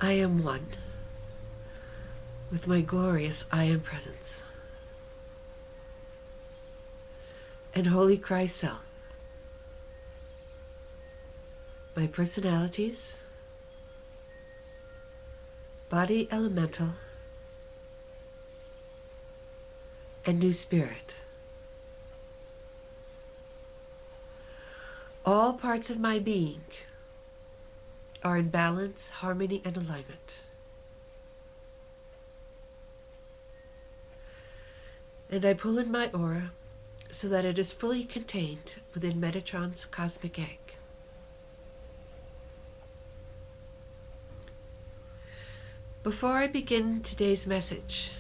I am one with my glorious I Am presence and Holy Christ Self. My personalities, body elemental, and new spirit. All parts of my being are in balance, harmony, and alignment. And I pull in my aura so that it is fully contained within Metatron's cosmic egg. Before I begin today's message,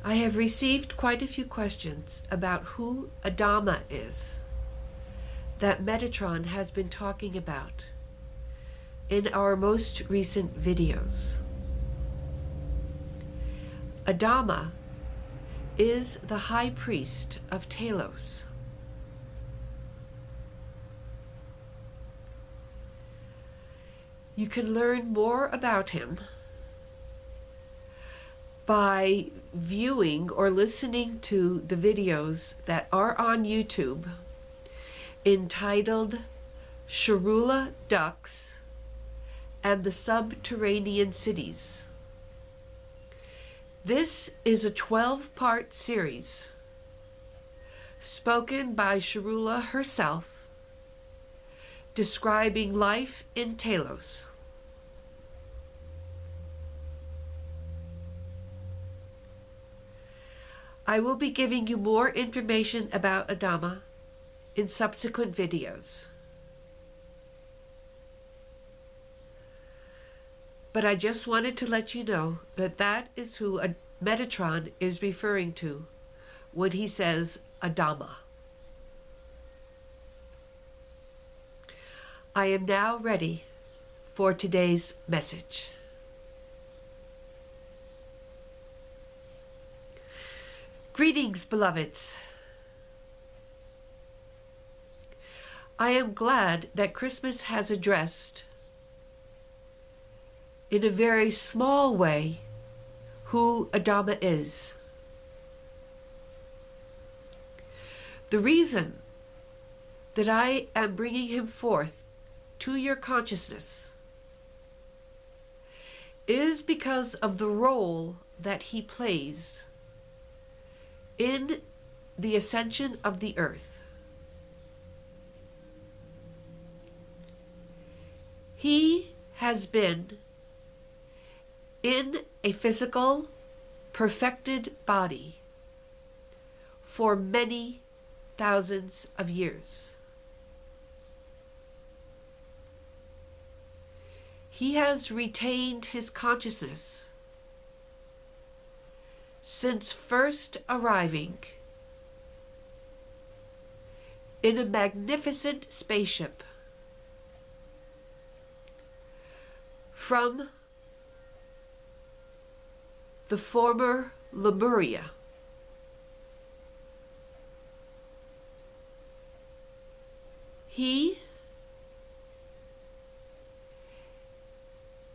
I have received quite a few questions about who Adama is that Metatron has been talking about in our most recent videos. Adama is the High Priest of Telos. You can learn more about him by viewing or listening to the videos that are on YouTube entitled Sharula Ducks and the Subterranean Cities. This is a 12-part series spoken by Sharula herself, describing life in Telos. I will be giving you more information about Adama in subsequent videos. But I just wanted to let you know that that is who Metatron is referring to when he says Adama. I am now ready for today's message. Greetings, beloveds. I am glad that Christmas has addressed, in a very small way, who Adama is. The reason that I am bringing him forth to your consciousness is because of the role that he plays in the ascension of the earth. He has been in a physical, perfected body for many thousands of years. He has retained his consciousness since first arriving in a magnificent spaceship from the former Lemuria. He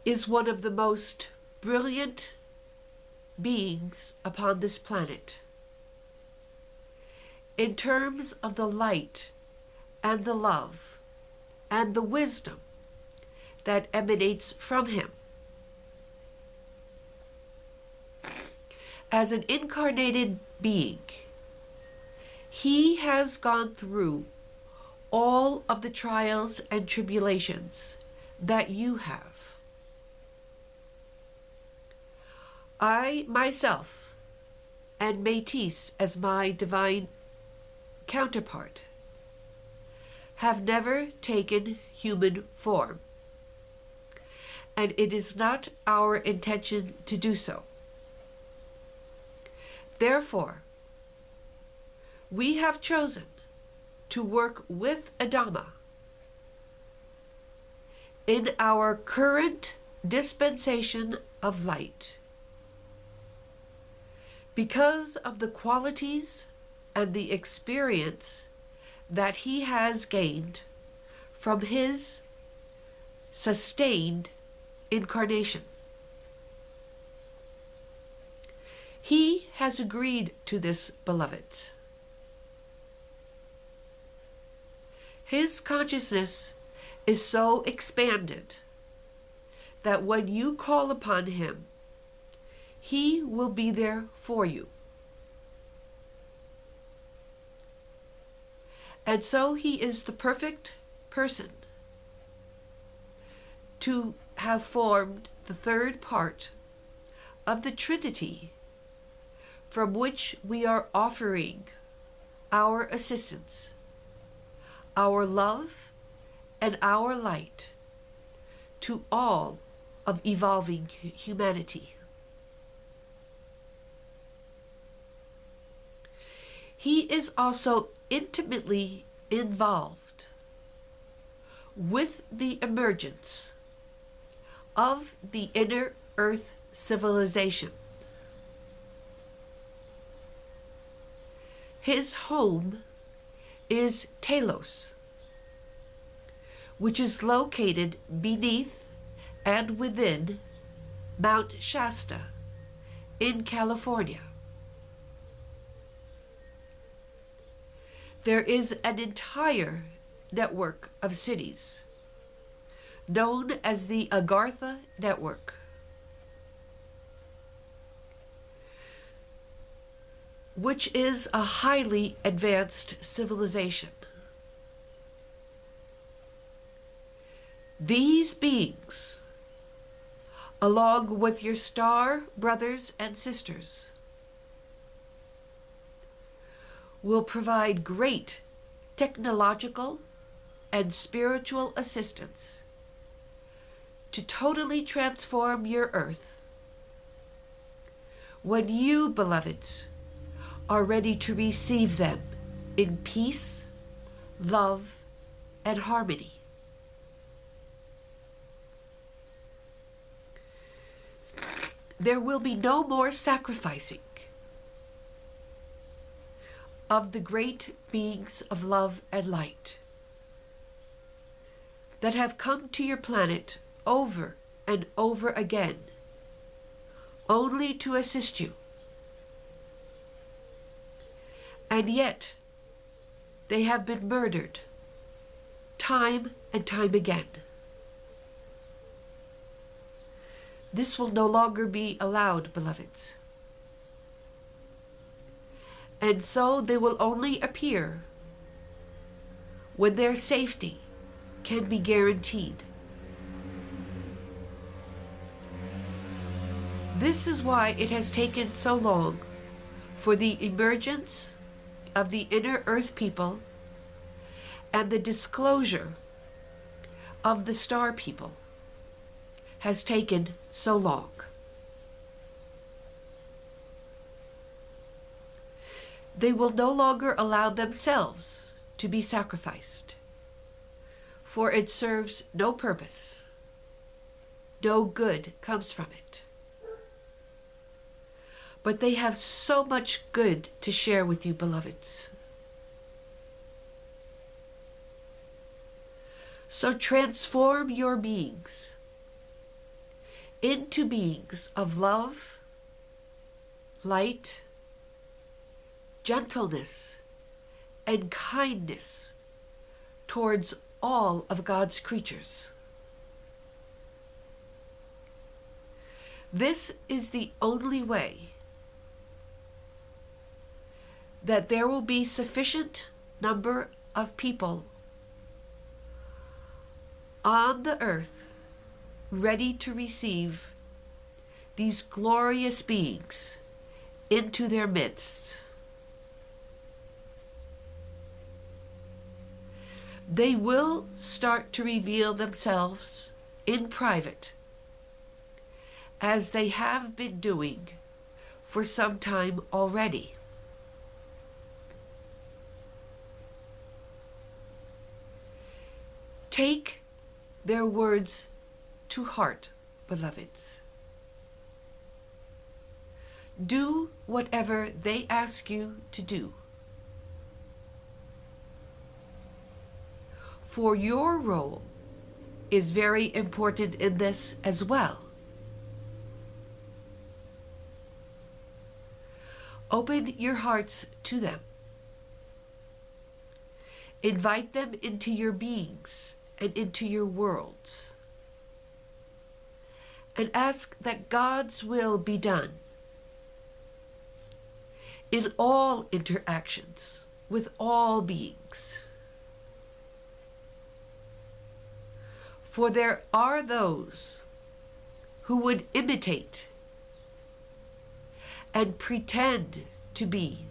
is one of the most brilliant beings upon this planet in terms of the light and the love and the wisdom that emanates from him. As an incarnated being, he has gone through all of the trials and tribulations that you have. I myself, and Métis as my divine counterpart, have never taken human form, and it is not our intention to do so. Therefore, we have chosen to work with Adama in our current dispensation of light, because of the qualities and the experience that he has gained from his sustained incarnation. He has agreed to this, beloveds. His consciousness is so expanded that when you call upon him, he will be there for you. And so he is the perfect person to have formed the third part of the Trinity from which we are offering our assistance, our love, and our light to all of evolving humanity. He is also intimately involved with the emergence of the inner earth civilization. His home is Telos, which is located beneath and within Mount Shasta in California. There is an entire network of cities known as the Agartha Network, which is a highly advanced civilization. These beings, along with your star brothers and sisters, will provide great technological and spiritual assistance to totally transform your earth when you, beloveds, are ready to receive them in peace, love, and harmony. There will be no more sacrificing of the great beings of love and light that have come to your planet over and over again, only to assist you. And yet, they have been murdered time and time again. This will no longer be allowed, beloveds. And so they will only appear when their safety can be guaranteed. This is why it has taken so long for the emergence of the inner earth people and the disclosure of the star people has taken so long. They will no longer allow themselves to be sacrificed, for it serves no purpose. No good comes from it. But they have so much good to share with you, beloveds. So transform your beings into beings of love, light, gentleness, and kindness towards all of God's creatures. This is the only way that there will be sufficient number of people on the earth ready to receive these glorious beings into their midst. They will start to reveal themselves in private, as they have been doing for some time already. Take their words to heart, beloveds. Do whatever they ask you to do. For your role is very important in this as well. Open your hearts to them. Invite them into your beings and into your worlds. And ask that God's will be done in all interactions with all beings. For there are those who would imitate and pretend to be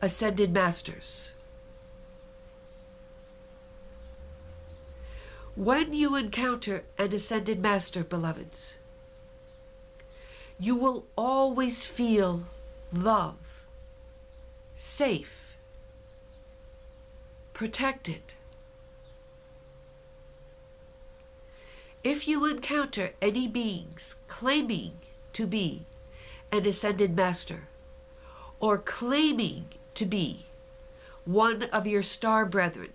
ascended masters. When you encounter an ascended master, beloveds, you will always feel love, safe, protected. If you encounter any beings claiming to be an ascended master, or claiming to be one of your star brethren,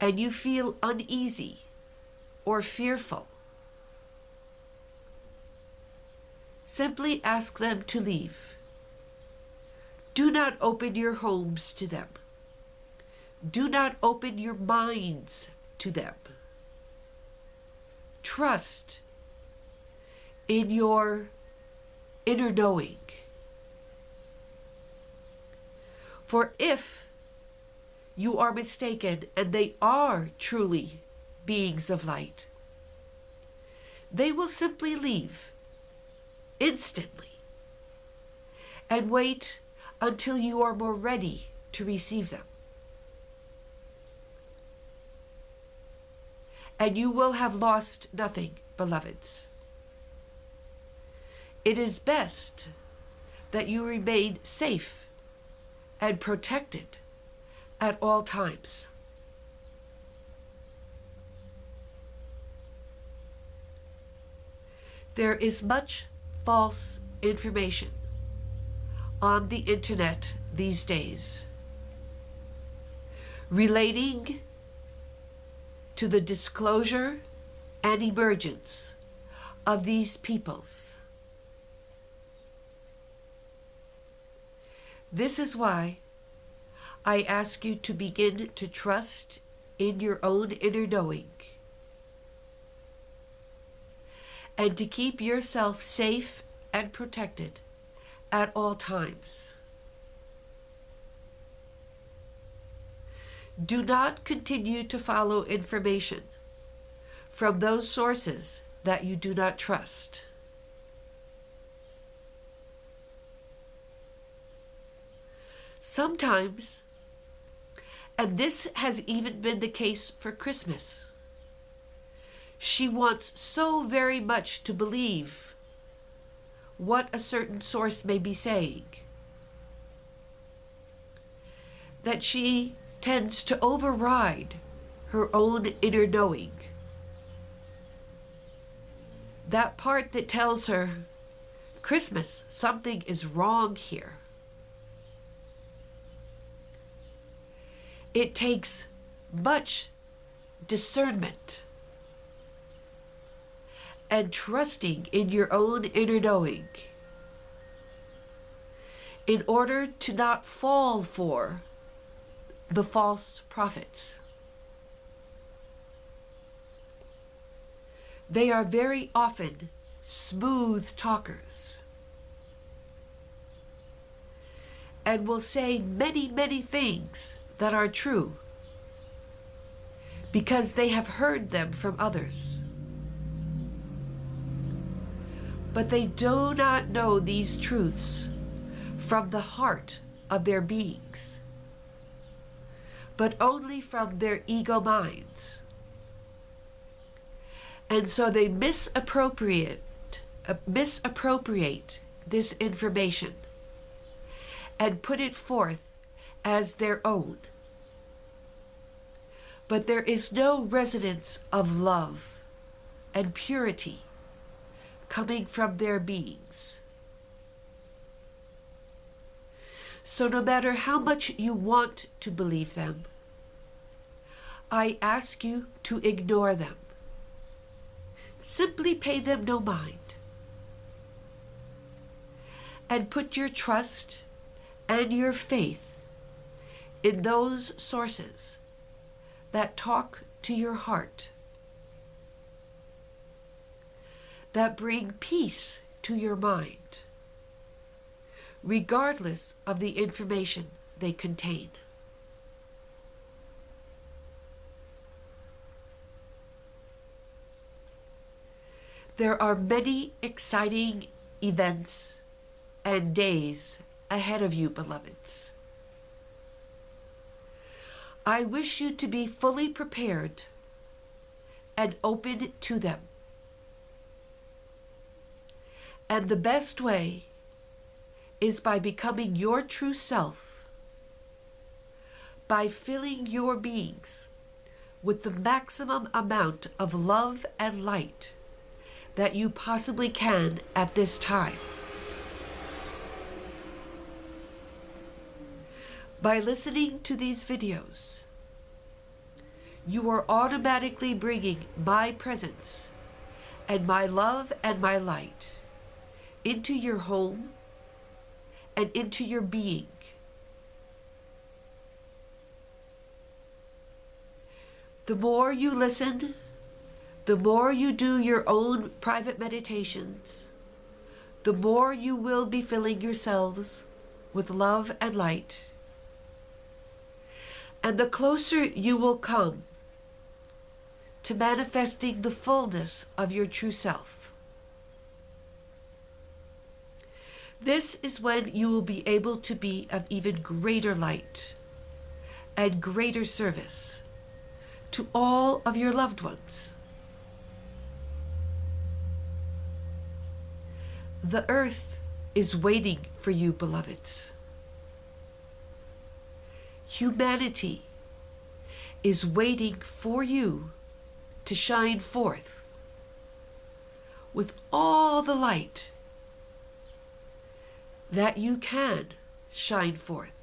and you feel uneasy or fearful, simply ask them to leave. Do not open your homes to them. Do not open your minds to them. Trust in your inner knowing. For if you are mistaken and they are truly beings of light, they will simply leave instantly and wait until you are more ready to receive them. And you will have lost nothing, beloveds. It is best that you remain safe and protected at all times. There is much false information on the internet these days relating to the disclosure and emergence of these peoples. This is why I ask you to begin to trust in your own inner knowing and to keep yourself safe and protected at all times. Do not continue to follow information from those sources that you do not trust. Sometimes, and this has even been the case for Christmas, she wants so very much to believe what a certain source may be saying that she tends to override her own inner knowing. That part that tells her, Christmas, something is wrong here. It takes much discernment and trusting in your own inner knowing in order to not fall for the false prophets. They are very often smooth talkers and will say many, many things that are true because they have heard them from others. But they do not know these truths from the heart of their beings, but only from their ego minds. And so they misappropriate this information and put it forth as their own. But there is no resonance of love and purity coming from their beings. So no matter how much you want to believe them, I ask you to ignore them. Simply pay them no mind. And put your trust and your faith in those sources that talk to your heart, that bring peace to your mind, regardless of the information they contain. There are many exciting events and days ahead of you, beloveds. I wish you to be fully prepared and open to them. And the best way is by becoming your true self, by filling your beings with the maximum amount of love and light that you possibly can at this time. By listening to these videos, you are automatically bringing my presence and my love and my light into your home and into your being. The more you listen, the more you do your own private meditations, the more you will be filling yourselves with love and light, and the closer you will come to manifesting the fullness of your true self. This is when you will be able to be of even greater light and greater service to all of your loved ones. The earth is waiting for you, beloveds. Humanity is waiting for you to shine forth with all the light that you can shine forth,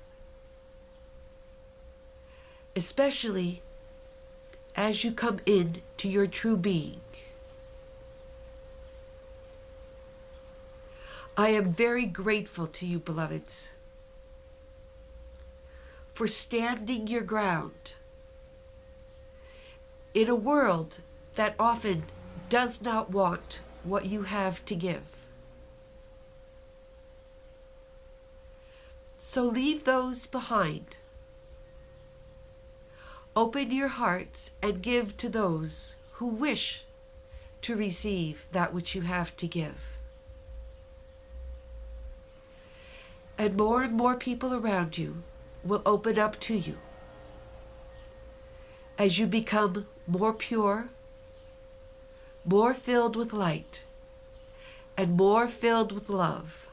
especially as you come in to your true being. I am very grateful to you, beloveds, for standing your ground in a world that often does not want what you have to give. So leave those behind. Open your hearts and give to those who wish to receive that which you have to give. And more people around you will open up to you as you become more pure, more filled with light, and more filled with love.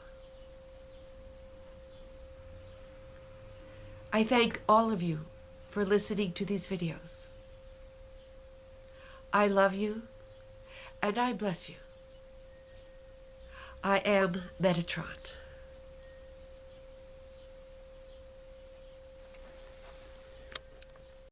I thank all of you for listening to these videos. I love you and I bless you. I am Metatron.